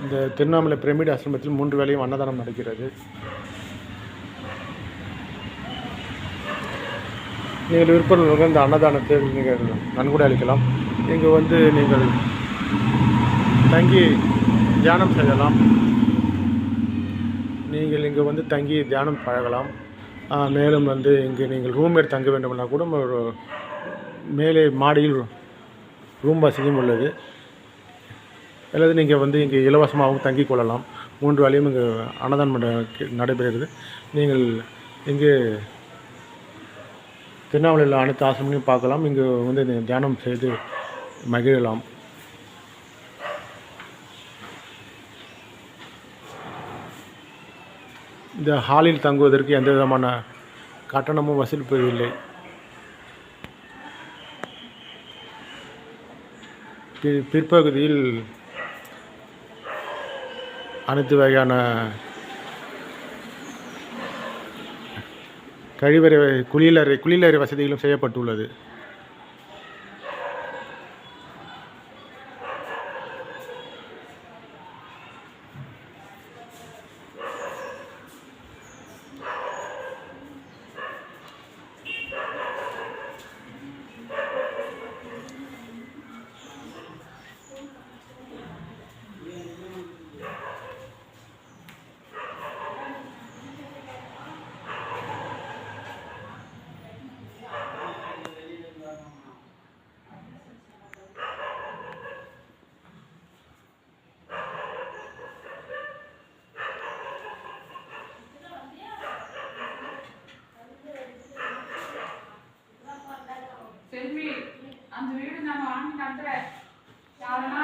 இந்த திருவண்ணாமலை பிரமிட் ஆசிரமத்தில் 3 வேளையும் அன்னதானம் நடக்கிறது. நீங்கள் விருப்பம் இந்த அன்னதானத்தை நீங்கள் நன்கொடை அளிக்கலாம். இங்கு வந்து நீங்கள் தங்கி தியானம் செய்யலாம். நீங்கள் இங்கே வந்து தங்கி தியானம் பழகலாம். மேலும் வந்து இங்கே நீங்கள் ரூம் எடுத்து தங்க வேண்டும்னா கூட ஒரு மேலே மாடியில் ரூம் வசதியும் உள்ளது. அல்லது நீங்கள் வந்து இங்கே இலவசமாகவும் தங்கிக் கொள்ளலாம். 3 வேளையும் இங்கே அன்னதானம் நடைபெறுகிறது. நீங்கள் இங்கே திருவண்ணாமலையில் அனைத்து ஆசிரமங்களையும் பார்க்கலாம். இங்கு வந்து தியானம் செய்து மகிழலாம். இந்த ஹாலில் தங்குவதற்கு எந்த விதமான கட்டணமும் வசூலிப்பதில்லை. பிற்பகுதியில் அனைத்து வகையான கழிவறை குளியலறை வசதிகளும் செய்யப்பட்டுள்ளது. செல்வி அந்த வீடு நம்ம வாங்கி நடத்துற யாரனா